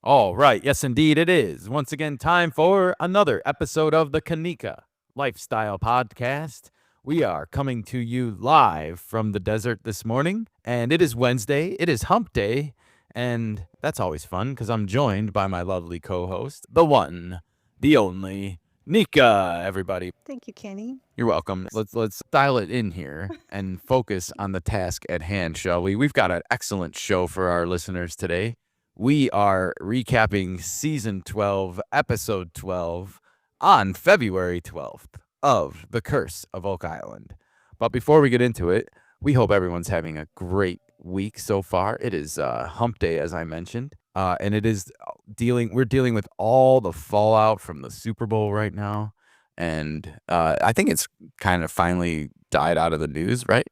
All right. Yes, indeed, it is. Once again, time for another episode of the Kanika Lifestyle Podcast. We are coming to you live from the desert this morning, and it is Wednesday. It is hump day, and that's always fun because I'm joined by my lovely co host, the one, the only, Nika, everybody. Thank you, Kenny. You're welcome. Let's dial it in here and focus on the task at hand, shall we? We've got an excellent show for our listeners today. We are recapping season 12, episode 12 on February 12th of The Curse of Oak Island. But before we get into it, we hope everyone's having a great week so far. It is hump day, as I mentioned. And it is we're dealing with all the fallout from the Super Bowl right now. And I think it's kind of finally died out of the news, right?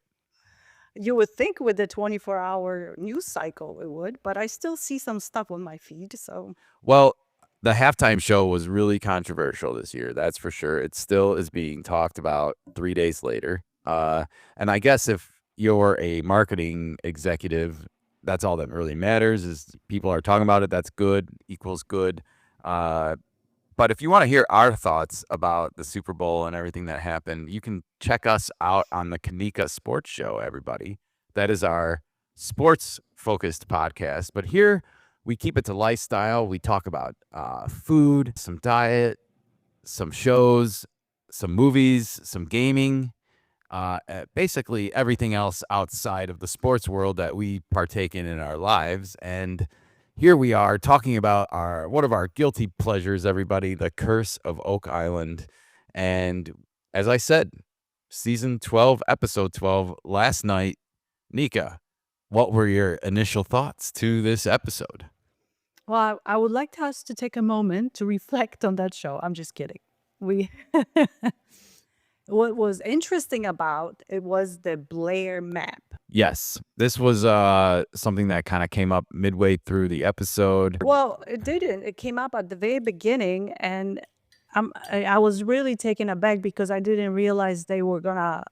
You would think with the 24-hour news cycle it would, but I still see some stuff on my feed. So, Well, the halftime show was really controversial this year. That's for sure. It still is being talked about 3 days later. And I guess if you're a marketing executive, that's all that really matters is people are talking about it. That's good, equals good. But if you want to hear our thoughts about the Super Bowl and everything that happened, you can check us out on the Kanika Sports Show, everybody. That is our sports focused podcast. But here we keep it to lifestyle. We talk about food, some diet, some shows, some movies, some gaming, basically everything else outside of the sports world that we partake in our lives. And here we are talking about one of our guilty pleasures, everybody, The Curse of Oak Island. And as I said, season 12, episode 12, last night. Nika, what were your initial thoughts to this episode? well, I would like us to take a moment to reflect on that show. I'm just kidding. We What was interesting about it was the Blair map. Yes, this was something that kind of came up midway through the episode. Well, it didn't. It came up at the very beginning, and I was really taken aback because I didn't realize they were gonna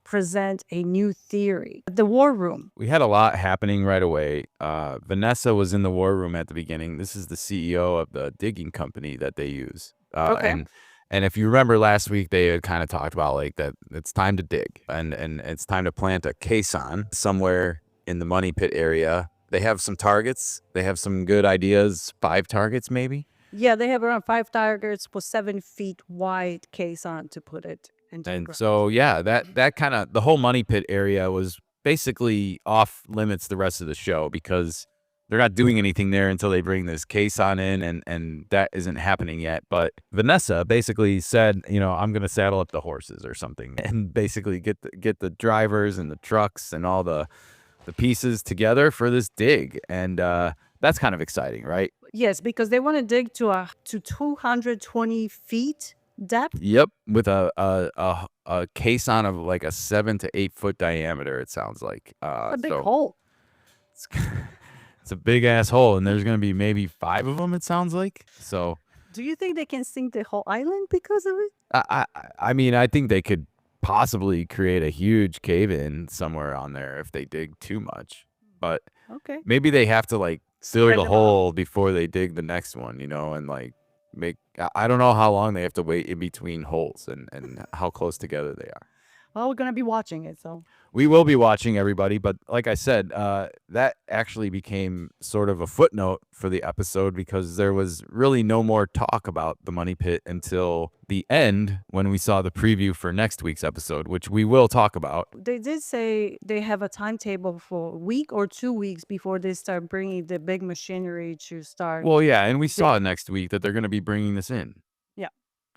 present a new theory. The war room. We had a lot happening right away. Vanessa was in the war room at the beginning. This is the CEO of the digging company that they use. Okay. And if you remember last week, they had kind of talked about like that it's time to dig and it's time to plant a caisson somewhere in the money pit area. They have some targets. They have some good ideas. 5 targets, maybe. Yeah, they have around 5 targets with 7 feet wide caisson to put it into the And ground. so, yeah, that kind of the whole money pit area was basically off limits the rest of the show because they're not doing anything there until they bring this case on in, and that isn't happening yet. But Vanessa basically said, I'm going to saddle up the horses or something, and basically get the drivers and the trucks and all the pieces together for this dig, and that's kind of exciting, right? Yes, because they want to dig to 220 feet depth. Yep, with a caisson of like a 7 to 8 foot diameter. It sounds like. A big So hole. it's, it's a big ass hole, and there's gonna be maybe 5 of them. It sounds like. So Do you think they can sink the whole island because of it? I mean, I think they could possibly create a huge cave in somewhere on there if they dig too much, but Okay. maybe they have to like seal Spread the them out. hole before they dig the next one, and like make. I don't know how long they have to wait in between holes and how close together they are. Well, we're gonna be watching it, so We will be watching, everybody, but like I said, that actually became sort of a footnote for the episode because there was really no more talk about the money pit until the end when we saw the preview for next week's episode, which we will talk about. they did say they have a timetable for a week or 2 weeks before they start bringing the big machinery to start. Well, yeah, and we saw next week that they're going to be bringing this in. Yeah.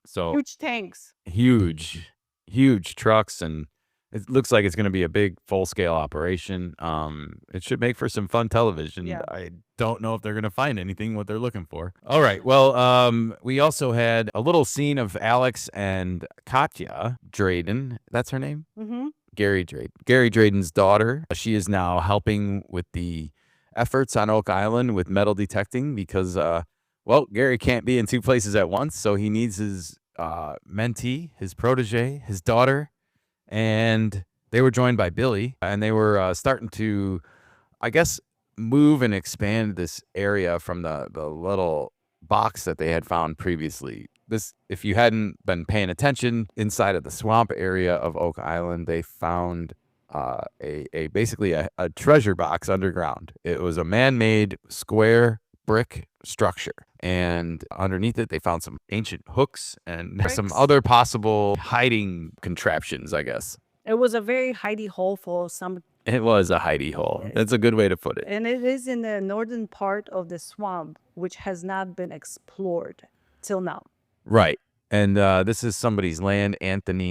So Huge tanks. huge trucks, and it looks like it's going to be a big full-scale operation. It should make for some fun television. Yeah. I don't know if they're going to find anything what they're looking for. All right. Well, we also had a little scene of Alex and Katya Drayden. That's her name? Mm-hmm. Gary Drayden's daughter. She is now helping with the efforts on Oak Island with metal detecting because, Gary can't be in 2 places at once, so he needs his mentee, his protege, his daughter, and they were joined by Billy, and they were starting to, I guess, move and expand this area from the little box that they had found previously. This, if you hadn't been paying attention, inside of the swamp area of Oak Island, they found a basically a treasure box underground. It was a man-made square brick structure, and underneath it they found some ancient hooks and some Bricks. other possible hiding contraptions, I guess. It was a very hidey hole for some, It was a hidey hole. That's a good way to put it. and it is in the northern part of the swamp, which has not been explored till now. Right. And this is somebody's land, Anthony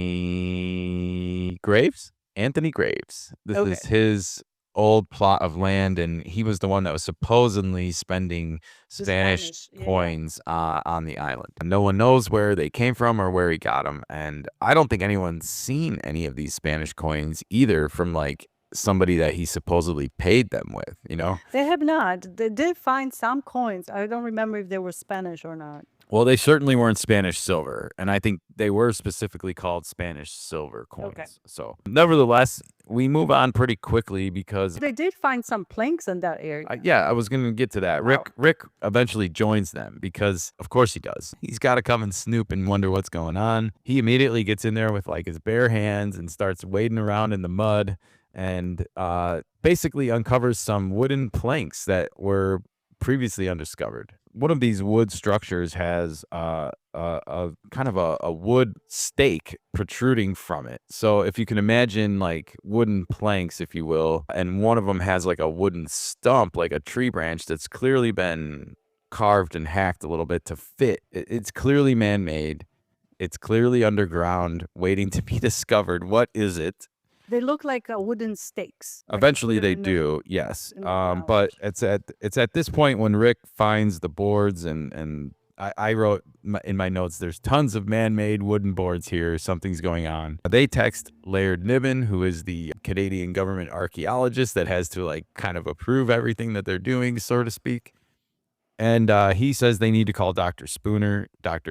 Graves. Anthony Graves. This Okay. is his old plot of land, and he was the one that was supposedly spending The Spanish yeah. coins on the island. No one knows where they came from or where he got them, and I don't think anyone's seen any of these Spanish coins either from like somebody that he supposedly paid them with, you know? They have not. They did find some coins. I don't remember if they were Spanish or not. Well, they certainly weren't Spanish silver, and I think they were specifically called Spanish silver coins. Okay. So, nevertheless, we move on pretty quickly because They did find some planks in that area. I was going to get to that. Wow. Rick eventually joins them because, of course, he does. He's got to come and snoop and wonder what's going on. He immediately gets in there with like his bare hands and starts wading around in the mud and basically uncovers some wooden planks that were previously undiscovered. One of these wood structures has a kind of a wood stake protruding from it. So if you can imagine like wooden planks, if you will, and one of them has like a wooden stump, like a tree branch that's clearly been carved and hacked a little bit to fit. It's clearly man-made. It's clearly underground, waiting to be discovered. What is it? They look like wooden stakes. Eventually they do, yes. in the ground. But it's at this point when Rick finds the boards, and I wrote in my notes, there's tons of man-made wooden boards here. Something's going on. They text Laird Niven, who is the Canadian government archaeologist that has to like kind of approve everything that they're doing, so to speak. And he says they need to call Dr.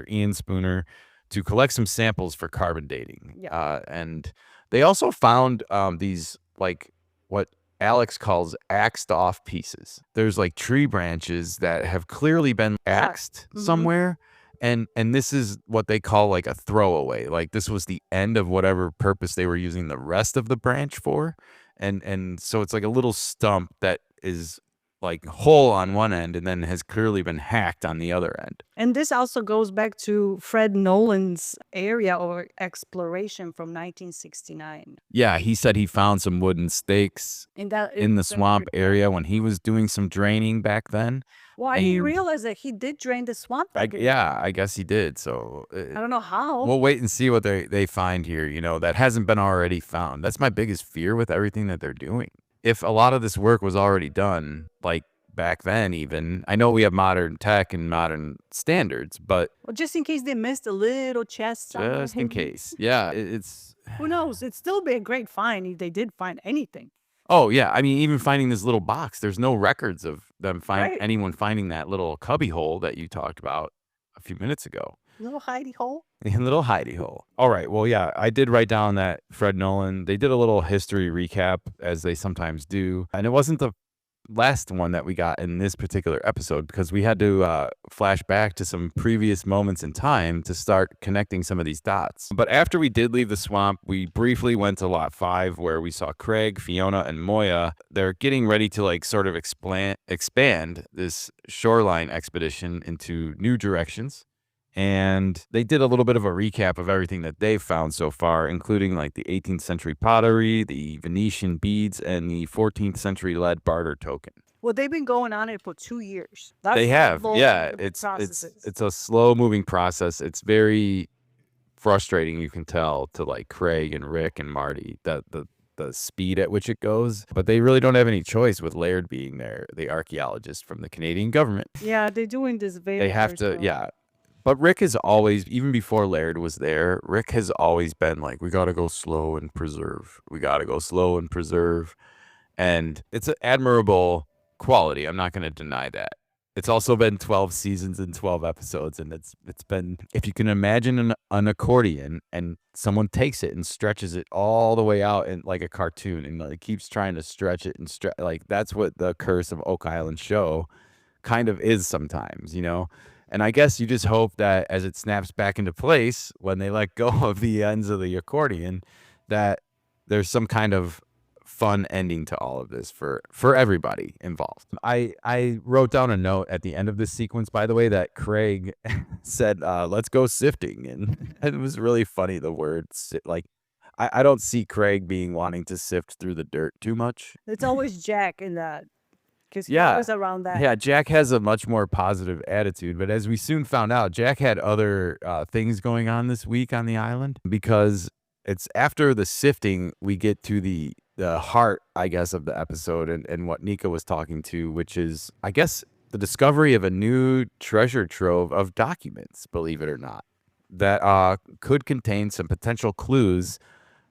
Ian Spooner, to collect some samples for carbon dating. Yeah. And they also found these, like, what Alex calls axed off pieces. There's like tree branches that have clearly been axed somewhere. And this is what they call like a throwaway. Like this was the end of whatever purpose they were using the rest of the branch for. And so it's like a little stump that is like hole on one end and then has clearly been hacked on the other end. And this also goes back to Fred Nolan's area or exploration from 1969. Yeah, he said he found some wooden stakes in the swamp area when he was doing some draining back then. Well, I didn't realize that he did drain the swamp. Yeah, I guess he did. So I don't know how. We'll wait and see what they find here, you know, that hasn't been already found. That's my biggest fear with everything that they're doing. If a lot of this work was already done, like back then even, I know we have modern tech and modern standards, but well, just in case they missed a little chest. Just in case. Yeah, it's... Who knows? It'd still be a great find if they did find anything. Oh, yeah. I mean, even finding this little box, there's no records of them anyone finding that little cubby hole that you talked about a few minutes ago. Little hidey hole? A little hidey hole. All right. Well, yeah, I did write down that Fred Nolan, they did a little history recap, as they sometimes do. And it wasn't the last one that we got in this particular episode because we had to flash back to some previous moments in time to start connecting some of these dots. But after we did leave the swamp, we briefly went to Lot 5 where we saw Craig, Fiona, and Moya. They're getting ready to like sort of expand this shoreline expedition into new directions. And they did a little bit of a recap of everything that they've found so far, including like the 18th century pottery, the Venetian beads, and the 14th century lead barter token. Well, they've been going on it for 2 years. They have, yeah. It's a slow moving process. It's very frustrating, you can tell, to like Craig and Rick and Marty, the speed at which it goes. But they really don't have any choice with Laird being there, the archaeologist from the Canadian government. Yeah, they're doing this very. They have to, yeah. But Rick has always, even before Laird was there, Rick has always been like, we got to go slow and preserve. We got to go slow and preserve. And it's an admirable quality. I'm not going to deny that. It's also been 12 seasons and 12 episodes, and it's been, if you can imagine an accordion and someone takes it and stretches it all the way out and like a cartoon and like keeps trying to stretch it and stretch, like that's what the Curse of Oak Island show kind of is sometimes, you know? And I guess you just hope that as it snaps back into place, when they let go of the ends of the accordion, that there's some kind of fun ending to all of this for everybody involved. I wrote down a note at the end of this sequence, by the way, that Craig said, let's go sifting. And it was really funny, the word like, I don't see Craig being wanting to sift through the dirt too much. It's always Jack in that, because he Yeah. was around that. Yeah, Jack has a much more positive attitude, but as we soon found out, Jack had other things going on this week on the island, because it's after the sifting we get to the heart, I guess, of the episode and what Nika was talking to, which is, I guess, the discovery of a new treasure trove of documents, believe it or not, that could contain some potential clues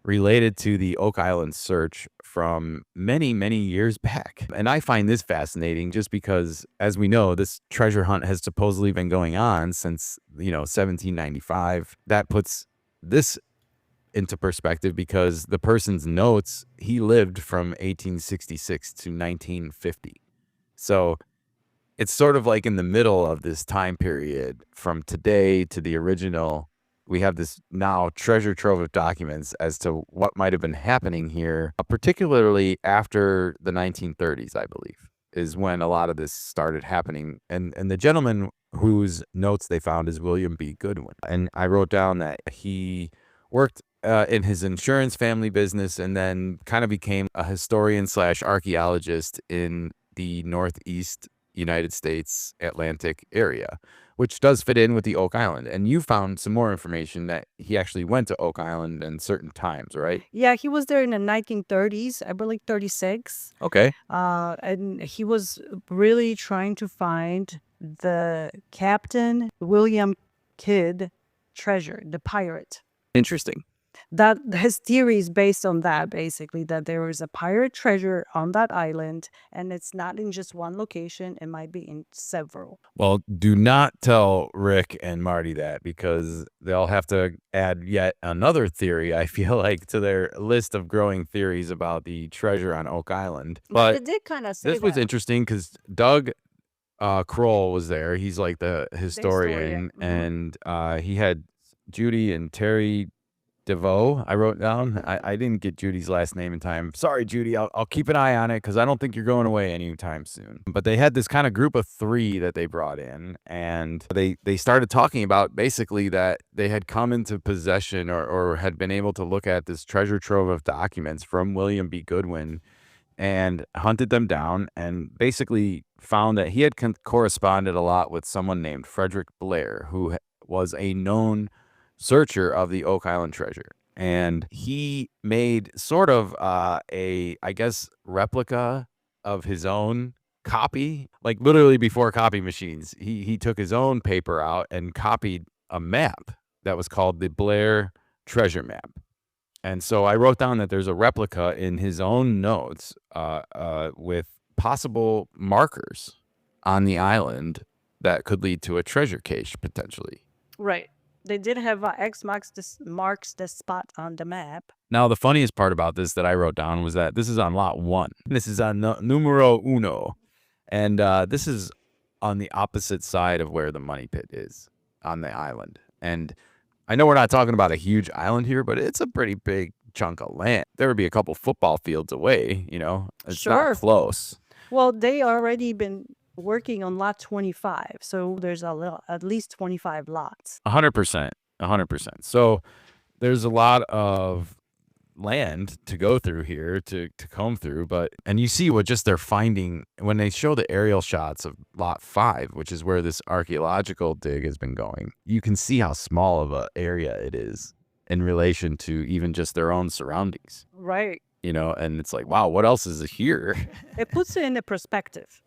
related to the Oak Island search from many, many years back. And I find this fascinating just because, as we know, this treasure hunt has supposedly been going on since, 1795. That puts this into perspective because the person's notes, he lived from 1866 to 1950. So it's sort of like in the middle of this time period from today to the original. We have this now treasure trove of documents as to what might have been happening here, particularly after the 1930s, I believe, is when a lot of this started happening. And the gentleman whose notes they found is William B. Goodwin. And I wrote down that he worked in his insurance family business and then kind of became a historian slash archaeologist in the Northeast United States Atlantic area, which does fit in with the Oak Island. And you found some more information that he actually went to Oak Island in certain times, right? Yeah, he was there in the 1930s, I believe 36. Okay. And he was really trying to find the Captain William Kidd treasure, the pirate. Interesting. That his theory is based on that, basically, that there is a pirate treasure on that island, and it's not in just one location, it might be in several. Well, do not tell Rick and Marty that, because they'll have to add yet another theory, I feel like, to their list of growing theories about the treasure on Oak Island. But it did kind of say this was that. interesting because Doug Kroll was there. He's like the historian, historian. and he had Judy and Terry DeVoe, I wrote down. I didn't get Judy's last name in time. Sorry, Judy. I'll keep an eye on it because I don't think you're going away anytime soon. But they had this kind of group of 3 that they brought in, and they started talking about basically that they had come into possession or had been able to look at this treasure trove of documents from William B. Goodwin and hunted them down and basically found that he had corresponded a lot with someone named Frederick Blair, who was a known searcher of the Oak Island treasure. And he made sort of I guess, replica of his own copy, like literally before copy machines. He took his own paper out and copied a map that was called the Blair Treasure Map. And so I wrote down that there's a replica in his own notes with possible markers on the island that could lead to a treasure cache potentially. Right. They did have X marks the spot on the map. Now, the funniest part about this that I wrote down was that this is on lot 1. This is on numero uno. And this is on the opposite side of where the money pit is on the island. And I know we're not talking about a huge island here, but it's a pretty big chunk of land. There would be a couple football fields away, It's Sure. not close. Well, they already been working on lot 25, so there's at least 25 lots. 100%. 100%. So there's a lot of land to go through here to comb through, and you see what just they're finding when they show the aerial shots of lot 5, which is where this archaeological dig has been going. You can see how small of an area it is in relation to even just their own surroundings. Right. And it's like, wow, what else is here? It puts it in the perspective.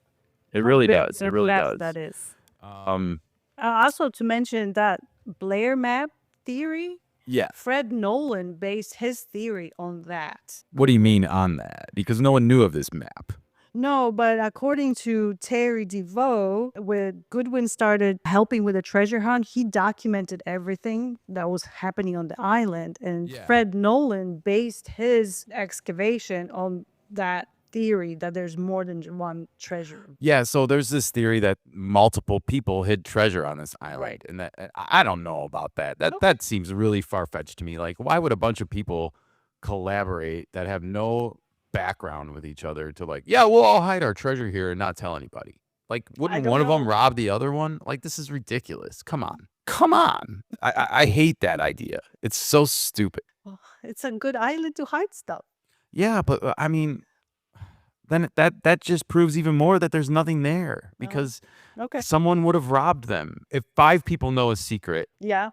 It really Big does. It really does. That is. Um, Also, to mention that Blair map theory, yeah. Fred Nolan based his theory on that. What do you mean on that? Because no one knew of this map. No, but according to Terry DeVoe, when Goodwin started helping with the treasure hunt, he documented everything that was happening on the island. And Yeah. Fred Nolan based his excavation on that theory that there's more than one treasure. Yeah, so there's this theory that multiple people hid treasure on this island, Right. and that I don't know about that. That seems really far-fetched to me. Like, why would a bunch of people collaborate that have no background with each other to like, yeah, we'll all hide our treasure here and not tell anybody? Like, I wouldn't don't one of them know. rob the other one? Like, this is ridiculous. Come on, come on. I hate that idea. It's so stupid. Well, it's a good island to hide stuff. Yeah, but I mean, then that just proves even more that there's nothing there because Okay. someone would have robbed them. If 5 people know a secret, Yeah.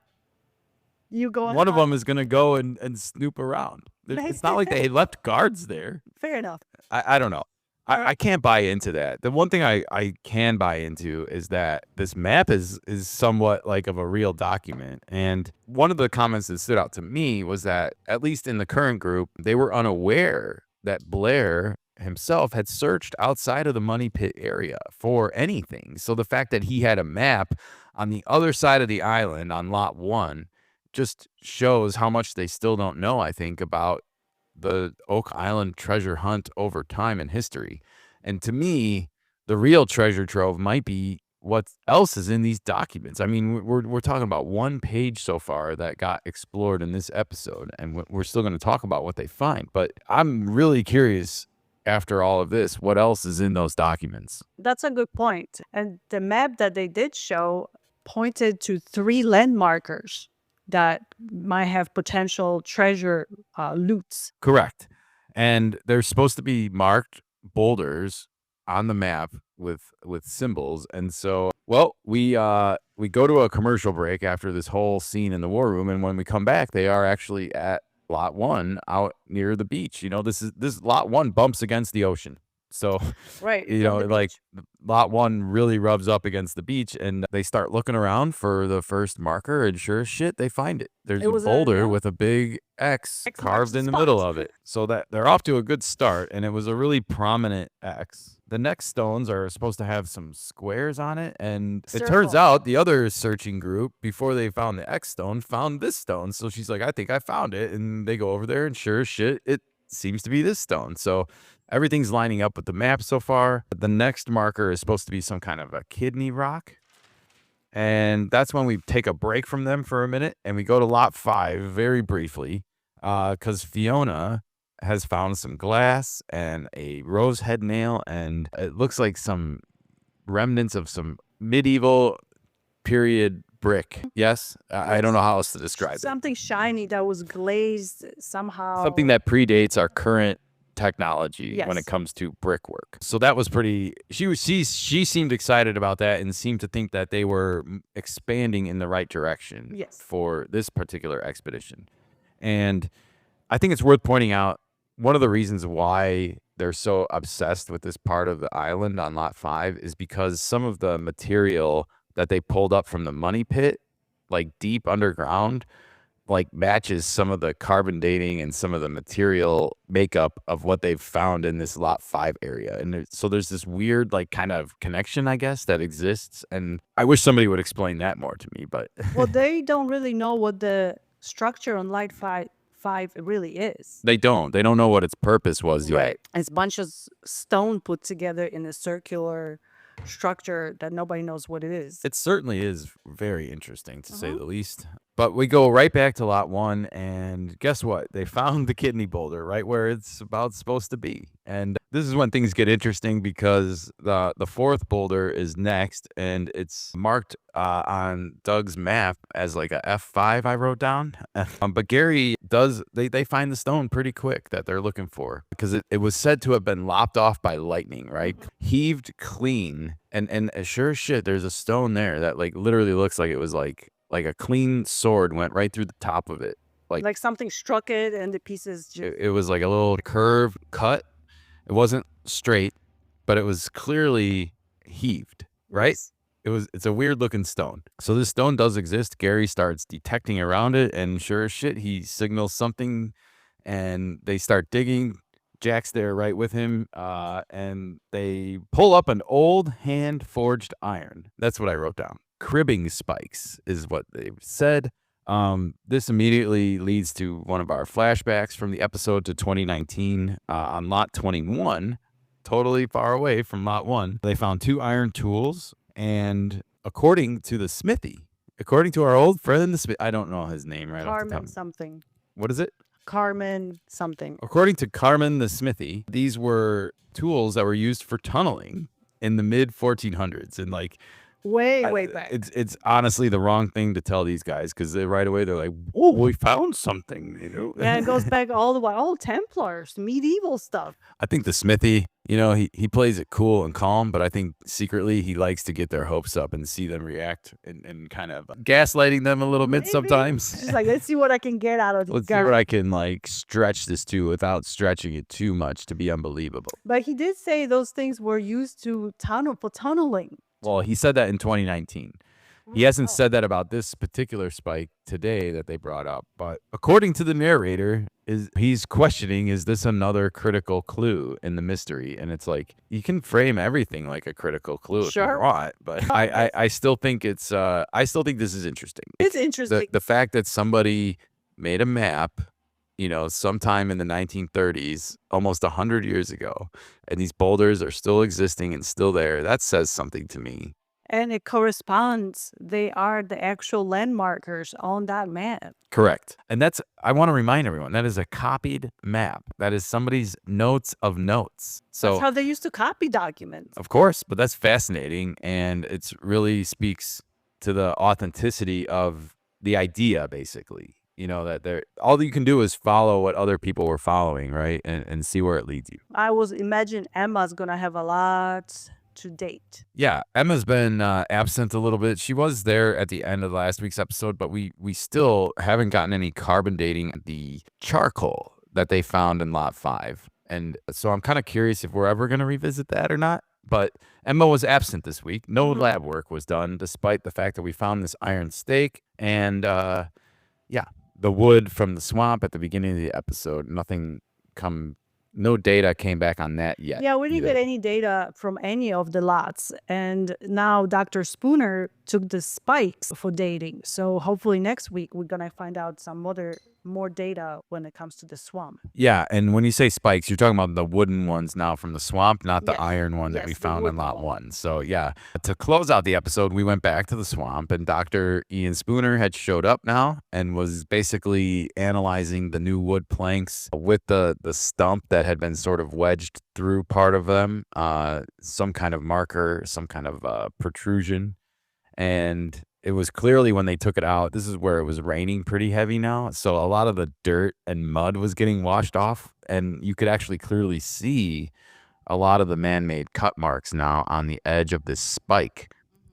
You go one of ahead. them is gonna go and snoop around. It's not like they left guards there. Fair enough. I don't know. Alright. I can't buy into that. The one thing I can buy into is that this map is somewhat like of a real document. And one of the comments that stood out to me was that, at least in the current group, they were unaware that Blair himself had searched outside of the money pit area for anything. So the fact that he had a map on the other side of the island on lot 1 just shows how much they still don't know, I think, about the Oak Island treasure hunt over time in history. And to me, the real treasure trove might be what else is in these documents. I mean, we're talking about one page so far that got explored in this episode, and we're still going to talk about what they find. But I'm really curious, after all of this, what else is in those documents? That's a good point. And the map that they did show pointed to 3 landmarkers that might have potential treasure loots. Correct. And there's supposed to be marked boulders on the map with symbols. And so, well, we go to a commercial break after this whole scene in the war room, and when we come back, they are actually at lot 1 out near the beach. You know, this lot 1 bumps against the ocean. So, Right. you know, like lot 1 really rubs up against the beach, and they start looking around for the first marker, and sure as shit, they find it. There's It a was boulder yeah. with a big X X marks carved the in the middle spot. of it. So that they're off to a good start, and it was a really prominent X. The next stones are supposed to have some squares on it, and it turns Circle. out the other searching group, before they found the X stone, found this stone. So she's like, I think I found it. And they go over there, and sure as shit, it seems to be this stone. So everything's lining up with the map so far. The next marker is supposed to be some kind of a kidney rock. And that's when we take a break from them for a minute, and we go to lot 5 very briefly, because Fiona has found some glass and a rose head nail, and it looks like some remnants of some medieval period brick. Yes? I don't know how else to describe it. Something shiny that was glazed somehow. Something that predates our current technology when it Yes. comes to brickwork. So that was pretty. She seemed excited about that and seemed to think that they were expanding in the right direction Yes. for this particular expedition. And I think it's worth pointing out, one of the reasons why they're so obsessed with this part of the island on lot 5 is because some of the material that they pulled up from the money pit, like deep underground, like matches some of the carbon dating and some of the material makeup of what they've found in this lot 5 area. And so there's this weird, like, kind of connection, I guess, that exists. And I wish somebody would explain that more to me, but Well, they don't really know what the structure on light five really is. they don't know what its purpose was yet. It's a bunch of stone put together in a circular structure that nobody knows what it is. It certainly is very interesting, to say the least. But we go right back to lot 1, and guess what? They found the kidney boulder right where it's about supposed to be. And this is when things get interesting, because the 4th boulder is next, and it's marked on Doug's map as like a F5, I wrote down. But Gary does, they find the stone pretty quick that they're looking for, because it was said to have been lopped off by lightning, right? Heaved clean. And sure as shit, there's a stone there that like literally looks like it was like a clean sword went right through the top of it. Like something struck it and the pieces just. It was like a little curved cut. It wasn't straight, but it was clearly heaved, right? Yes. It's a weird looking stone. So this stone does exist. Gary starts detecting around it, and sure as shit, he signals something, and they start digging. Jack's there right with him, and they pull up an old hand-forged iron. That's what I wrote down. Cribbing spikes is what they've said. This immediately leads to one of our flashbacks from the episode to 2019 on Lot 21, totally far away from Lot 1. They found 2 iron tools, and according to the smithy, according to our old friend, the smith, I don't know his name right off the top. Carmen something. What is it? Carmen something. According to Carmen the smithy, these were tools that were used for tunneling in the mid 1400s, and like Way back. it's honestly the wrong thing to tell these guys because right away they're like, "Oh, we found something," you know. Yeah, it goes back all the way. Oh, Templars, medieval stuff. I think the smithy, you know, he plays it cool and calm, but I think secretly he likes to get their hopes up and see them react and kind of gaslighting them a little bit Maybe. sometimes. She's like, let's see what I can get out of these Let's see guys. what I can like stretch this to without stretching it too much to be unbelievable. But he did say those things were used to tunneling. Well, he said that in 2019. He hasn't said that about this particular spike today that they brought up. But according to the narrator, he's questioning, is this another critical clue in the mystery? And it's like, you can frame everything like a critical clue if you Sure. want. But I still think it's I still think this is interesting. It's interesting. The fact that somebody made a map, you know, sometime in the 1930s, almost 100 years ago, and these boulders are still existing and still there, that says something to me. And it corresponds. They are the actual landmarkers on that map. Correct. And I want to remind everyone, that is a copied map. That is somebody's notes of notes. So That's how they used to copy documents. of course, but that's fascinating, and it really speaks to the authenticity of the idea, basically. You know, that all you can do is follow what other people were following, right? And see where it leads you. I was imagine Emma's gonna have a lot to date. Yeah, Emma's been absent a little bit. She was there at the end of last week's episode, but we still haven't gotten any carbon dating the charcoal that they found in Lot 5. And so I'm kind of curious if we're ever going to revisit that or not. But Emma was absent this week. No lab work was done, despite the fact that we found this iron stake. And yeah, the wood from the swamp at the beginning of the episode, no data came back on that yet. Yeah, we didn't either. get any data from any of the lots. And now Dr. Spooner took the spikes for dating. So hopefully next week we're gonna find out some more data when it comes to the swamp. Yeah, and when you say spikes, you're talking about the wooden ones now from the swamp, not the Yes. iron one that we Yes, the found in wooden Lot one. 1. So yeah, to close out the episode, we went back to the swamp, and Dr. Ian Spooner had showed up now and was basically analyzing the new wood planks with the stump that had been sort of wedged through part of them, some kind of marker, some kind of protrusion. And it was clearly when they took it out, this is where it was raining pretty heavy now. So a lot of the dirt and mud was getting washed off, and you could actually clearly see a lot of the man-made cut marks now on the edge of this spike,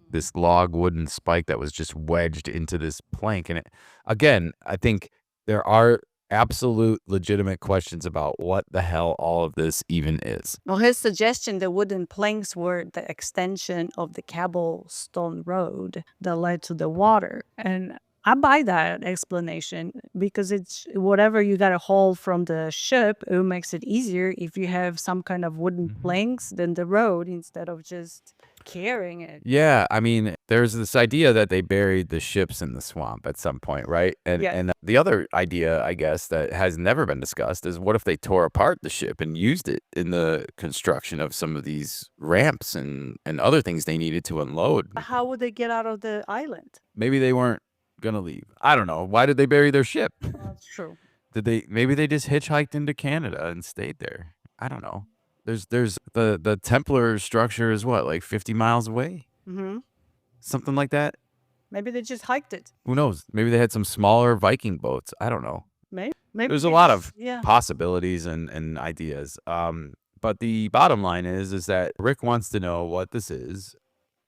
this log wooden spike that was just wedged into this plank. And again, I think there are absolute legitimate questions about what the hell all of this even is. Well, his suggestion, the wooden planks were the extension of the cobblestone road that led to the water. And I buy that explanation because it's whatever you got to haul from the ship, it makes it easier if you have some kind of wooden planks than the road instead of just carrying it. Yeah, I mean, there's this idea that they buried the ships in the swamp at some point, right? Yes. And the other idea, I guess, that has never been discussed is what if they tore apart the ship and used it in the construction of some of these ramps and other things they needed to unload? How would they get out of the island? Maybe they weren't gonna leave. I don't know. Why did they bury their ship? That's true. Maybe they just hitchhiked into Canada and stayed there. I don't know. There's the Templar structure is what, like 50 miles away? Hmm. Something like that. Maybe they just hiked it. Who knows? Maybe they had some smaller Viking boats. I don't know. Maybe There's a they lot just- of yeah. possibilities and ideas. But the bottom line is that Rick wants to know what this is,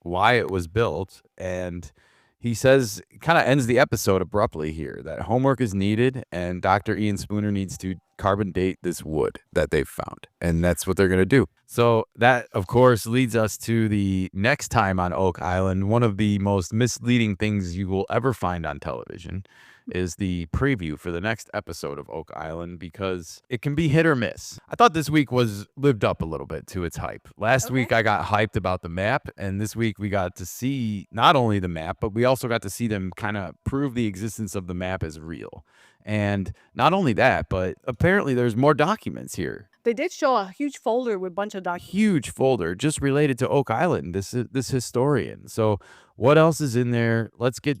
why it was built, and he says, kind of ends the episode abruptly here, that homework is needed and Dr. Ian Spooner needs to carbon date this wood that they've found. And that's what they're going to do. So that, of course, leads us to the next time on Oak Island. One of the most misleading things you will ever find on television is the preview for the next episode of Oak Island, because it can be hit or miss. I thought this week was lived up a little bit to its hype. Last week I got hyped about the map, and this week we got to see not only the map, but we also got to see them kind of prove the existence of the map as real. And not only that, but apparently there's more documents here. They did show a huge folder with a bunch of documents. Huge folder just related to Oak Island, this historian. So what else is in there? Let's get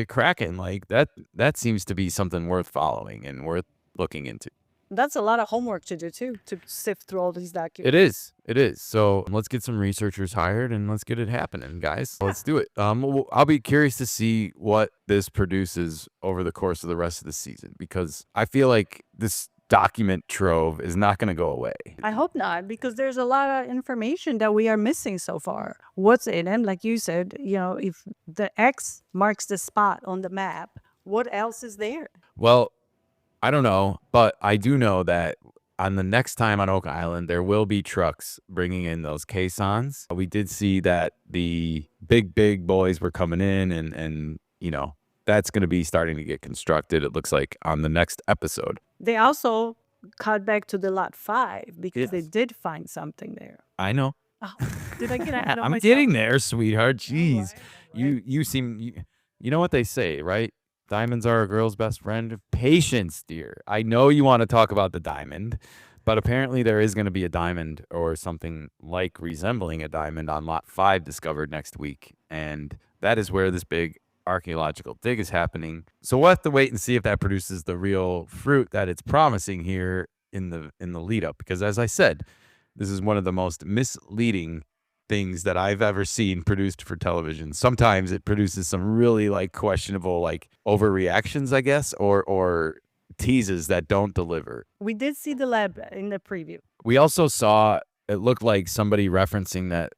cracking. Like that seems to be something worth following and worth looking into. That's a lot of homework to do too, to sift through all these documents. It is. So let's get some researchers hired and let's get it happening, guys. Let's do it. I'll be curious to see what this produces over the course of the rest of the season, because I feel like this document trove is not going to go away. I hope not, because there's a lot of information that we are missing so far. What's in them? Like you said, if the X marks the spot on the map, what else is there? Well, I don't know, but I do know that on the next time on Oak Island, there will be trucks bringing in those caissons. We did see that the big boys were coming in, and that's going to be starting to get constructed, it looks like, on the next episode. They also cut back to the lot 5 because they did find something there. I know. Oh, did I get ahead of I'm myself? getting there, sweetheart. Jeez. All right. You seem, you know what they say, right? Diamonds are a girl's best friend. Patience, dear. I know you want to talk about the diamond, but apparently there is going to be a diamond or something like resembling a diamond on lot 5 discovered next week. And that is where this big archaeological dig is happening. So we'll have to wait and see if that produces the real fruit that it's promising here in the lead up. Because as I said, this is one of the most misleading things that I've ever seen produced for television. Sometimes it produces some really questionable overreactions, I guess, or teases that don't deliver. We did see the lab in the preview. We also saw, it looked like somebody referencing that,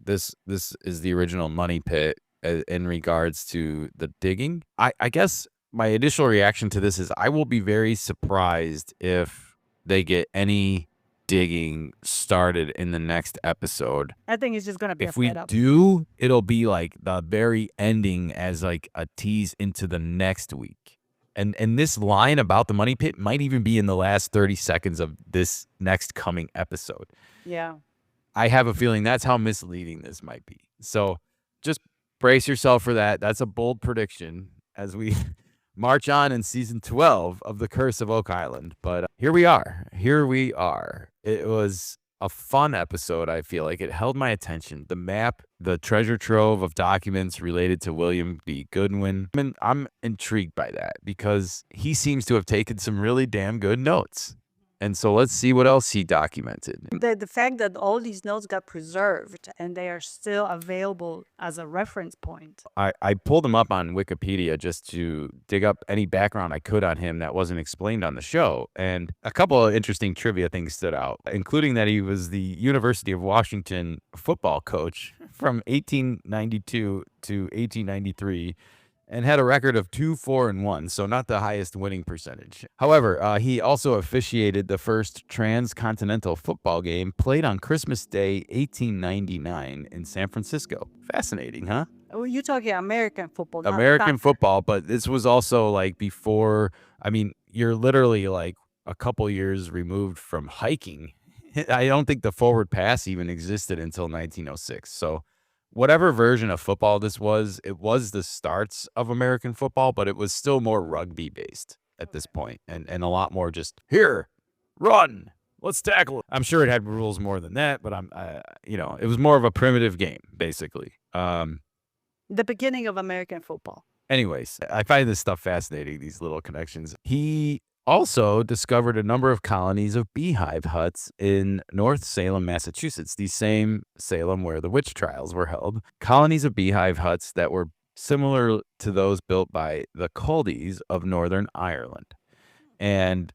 this is the original money pit in regards to the digging. I guess my initial reaction to this is I will be very surprised if they get any digging started in the next episode. I think it's just gonna be if we do, it'll be like the very ending as a tease into the next week. And this line about the money pit might even be in the last 30 seconds of this next coming episode. Yeah. I have a feeling that's how misleading this might be. So just brace yourself for that. That's a bold prediction as we march on in season 12 of The Curse of Oak Island. But here we are. It was a fun episode. I feel like it held my attention. The map, the treasure trove of documents related to William B. Goodwin. I'm intrigued by that because he seems to have taken some really damn good notes. And so let's see what else he documented. The fact that all these notes got preserved and they are still available as a reference point. I pulled him up on Wikipedia just to dig up any background I could on him that wasn't explained on the show. And a couple of interesting trivia things stood out, including that he was the University of Washington football coach from 1892 to 1893. And had a record of 2-4-1, so not the highest winning percentage. However, he also officiated the first transcontinental football game played on Christmas Day, 1899 in San Francisco. Fascinating, huh? Oh, you're talking American football. American football, but this was also before, you're literally a couple years removed from hiking. I don't think the forward pass even existed until 1906, so whatever version of football this was, it was the starts of American football, but it was still more rugby based at this point, and a lot more just here, run, let's tackle it. I'm sure it had rules more than that, but it was more of a primitive game basically. The beginning of American football. Anyways, I find this stuff fascinating, these little connections. He also discovered a number of colonies of beehive huts in North Salem, Massachusetts, the same Salem where the witch trials were held. Colonies of beehive huts that were similar to those built by the Culdees of Northern Ireland. And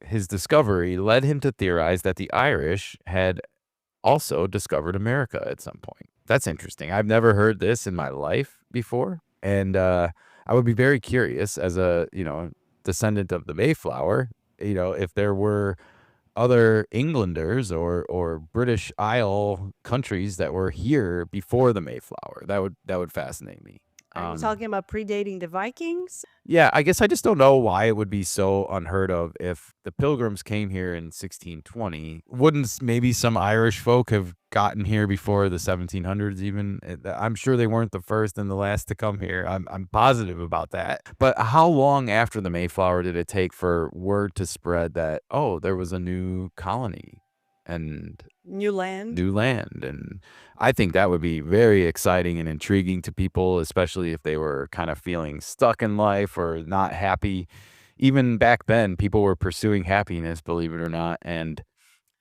his discovery led him to theorize that the Irish had also discovered America at some point. That's interesting. I've never heard this in my life before. And I would be very curious as a, descendant of the Mayflower, if there were other Englanders or British Isle countries that were here before the Mayflower. That would fascinate me. Are you talking about predating the Vikings? Yeah, I guess I just don't know why it would be so unheard of if the Pilgrims came here in 1620. Wouldn't maybe some Irish folk have gotten here before the 1700s even? I'm sure they weren't the first and the last to come here. I'm positive about that. But how long after the Mayflower did it take for word to spread that, oh, there was a new colony and New land? new land? And I think that would be very exciting and intriguing to people, especially if they were kind of feeling stuck in life or not happy. Even back then, people were pursuing happiness, believe it or not. And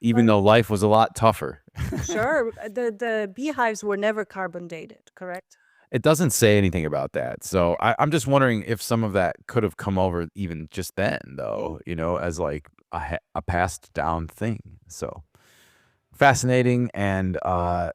even But though life was a lot tougher, sure, the beehives were never carbon dated, correct? it doesn't say anything about that. So I'm just wondering if some of that could have come over even just then, though, as like a passed down thing. So fascinating and a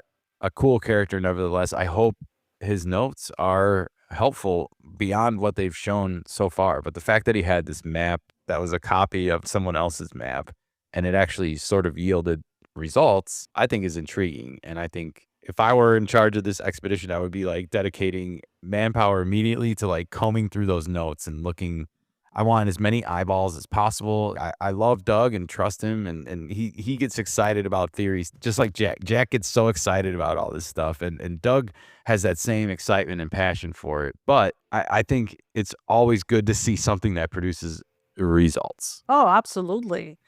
cool character nevertheless. I hope his notes are helpful beyond what they've shown so far. But the fact that he had this map that was a copy of someone else's map and it actually sort of yielded results, I think is intriguing. And I think if I were in charge of this expedition, I would be like dedicating manpower immediately to like combing through those notes and looking. I want as many eyeballs as possible. I love Doug and trust him, and he gets excited about theories just like Jack. Jack gets so excited about all this stuff, and Doug has that same excitement and passion for it. But I think it's always good to see something that produces results. Oh, absolutely.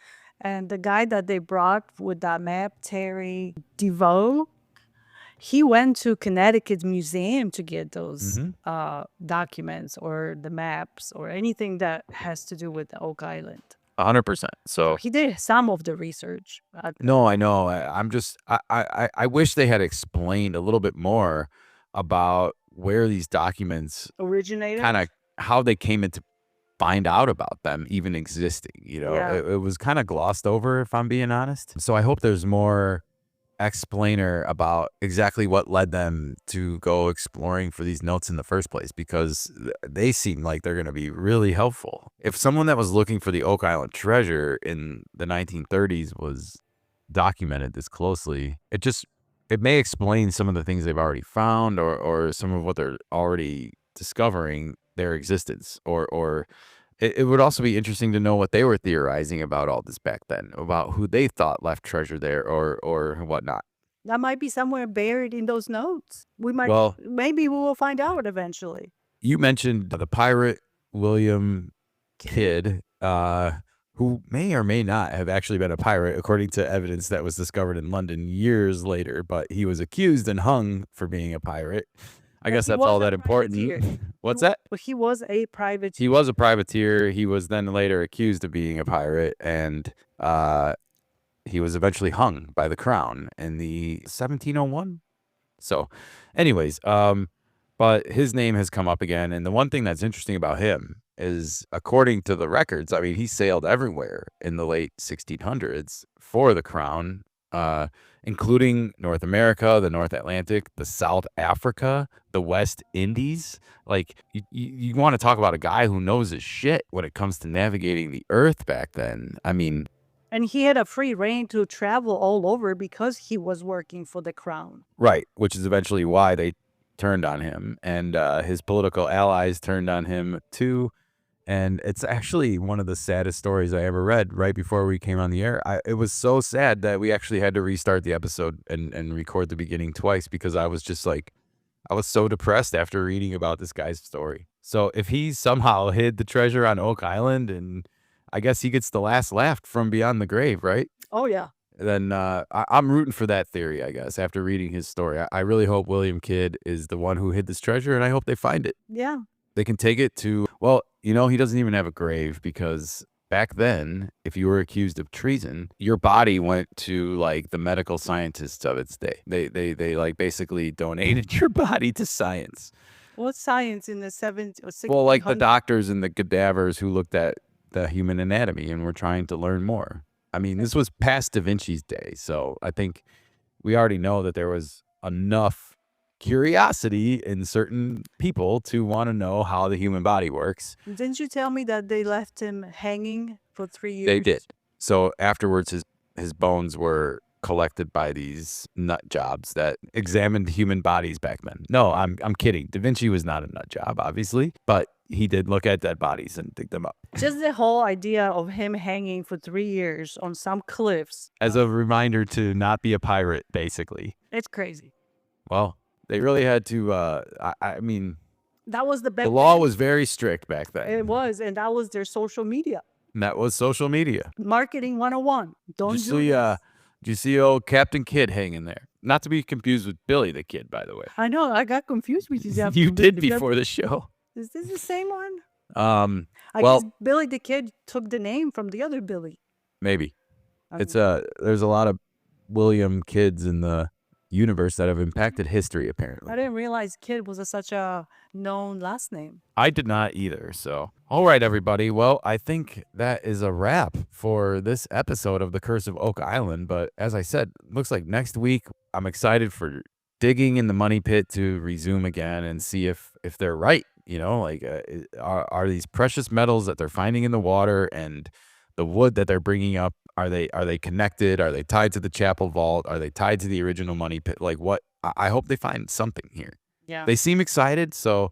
And the guy that they brought with that map, Terry DeVoe, he went to Connecticut Museum to get those Mhm. documents or the maps or anything that has to do with Oak Island. 100%. So So he did some of the research. no, I know. I'm just I wish they had explained a little bit more about where these documents Originated? kinda how they came into find out about them even existing. Yeah. It was kinda glossed over, if I'm being honest. So I hope there's more explainer about exactly what led them to go exploring for these notes in the first place, because they seem like they're gonna be really helpful. If someone that was looking for the Oak Island treasure in the 1930s was documented this closely, it may explain some of the things they've already found or some of what they're already discovering their existence or it would also be interesting to know what they were theorizing about all this back then, about who they thought left treasure there or whatnot. That might be somewhere buried in those notes. Well, Maybe we will find out eventually. you mentioned the pirate William Kidd, who may or may not have actually been a pirate, according to evidence that was discovered in London years later, but he was accused and hung for being a pirate. I But guess he that's was all a that important. privateer. What's that? But he was a private. He was a privateer. He was then later accused of being a pirate, and he was eventually hung by the crown in the 1701. So, anyways, but his name has come up again, and the one thing that's interesting about him is, according to the records, I mean, he sailed everywhere in the late 1600s for the crown, including North America, the North Atlantic, the South Africa, the West Indies. Like, you want to talk about a guy who knows his shit when it comes to navigating the earth back then. I mean, And he had a free reign to travel all over because he was working for the crown. right, which is eventually why they turned on him, and his political allies turned on him too. And it's actually one of the saddest stories I ever read right before we came on the air. It was so sad that we actually had to restart the episode and record the beginning twice, because I was just like, I was so depressed after reading about this guy's story. So if he somehow hid the treasure on Oak Island, and I guess he gets the last laugh from beyond the grave, right? Oh, yeah. Then I'm rooting for that theory, I guess, after reading his story. I really hope William Kidd is the one who hid this treasure, and I hope they find it. Yeah. They can take it to, well, he doesn't even have a grave, because back then, if you were accused of treason, your body went to like the medical scientists of its day. They like basically donated your body to science. What science in the 70s or Well, like the 1600s? doctors and the cadavers who looked at the human anatomy and were trying to learn more. I mean, this was past Da Vinci's day, so I think we already know that there was enough curiosity in certain people to want to know how the human body works. Didn't you tell me that they left him hanging for 3 years. They did. So afterwards, his bones were collected by these nut jobs that examined human bodies back then. No, I'm kidding. Da Vinci was not a nut job, obviously, but he did look at dead bodies and dig them up. Just the whole idea of him hanging for 3 years on some cliffs. As a reminder to not be a pirate, basically. It's crazy. Well, they really had to, I mean, That was the the law was very strict back then. It was, and that was their social media. And that was social media. Marketing 101. Don't Did do you see, this. did you see old Captain Kidd hanging there? Not to be confused with Billy the Kid, by the way. I know, I got confused with these. You did before the show. Is this the same one? I Well, guess Billy the Kid took the name from the other Billy. maybe. Um, It's there's a lot of William Kids in the universe that have impacted history, apparently. I didn't realize Kid was such a known last name. I did not either. So, all right, everybody. Well, I think that is a wrap for this episode of The Curse of Oak Island. But as I said, looks like next week I'm excited for digging in the money pit to resume again and see if they're right. You know, like are these precious metals that they're finding in the water and the wood that they're bringing up, are they connected? Are they tied to the chapel vault? Are they tied to the original money pit? Like what? I hope they find something here. Yeah. They seem excited, so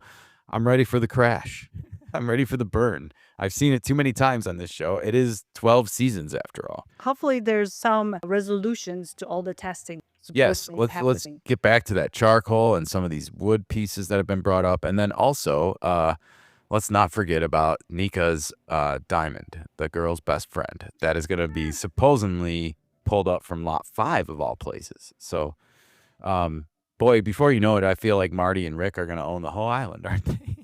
I'm ready for the crash. I'm ready for the burn. I've seen it too many times on this show. It is 12 seasons after all. Hopefully there's some resolutions to all the testing. Yes, supposedly let's happening. get back to that charcoal and some of these wood pieces that have been brought up. And then also, let's not forget about Nika's diamond, the girl's best friend. That is going to be supposedly pulled up from lot 5 of all places. So, boy, before you know it, I feel like Marty and Rick are going to own the whole island, aren't they?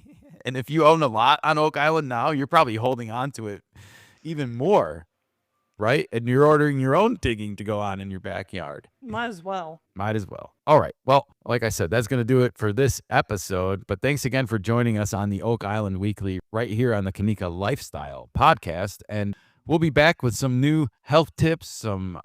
And if you own a lot on Oak Island now, you're probably holding on to it even more, right? And you're ordering your own digging to go on in your backyard. Might as well. Might as well. All right. Well, like I said, that's going to do it for this episode. But thanks again for joining us on the Oak Island Weekly right here on the Kanika Lifestyle Podcast. And we'll be back with some new health tips, some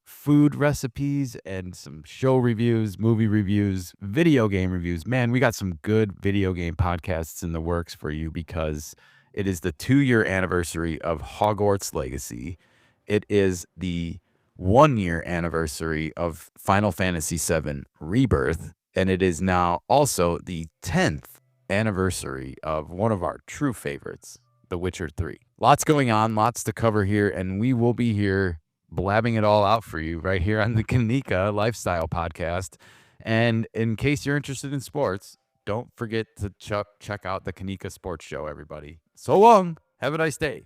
food recipes, and some show reviews, movie reviews, video game reviews. Man, we got some good video game podcasts in the works for you because it is the 2-year anniversary of Hogwarts Legacy. It is the 1-year anniversary of Final Fantasy VII Rebirth, and it is now also the 10th anniversary of one of our true favorites, The Witcher 3. Lots going on, lots to cover here, and we will be here blabbing it all out for you right here on the Kanika Lifestyle Podcast. And in case you're interested in sports, don't forget to check out the Kanika Sports Show, everybody. So long. Have a nice day.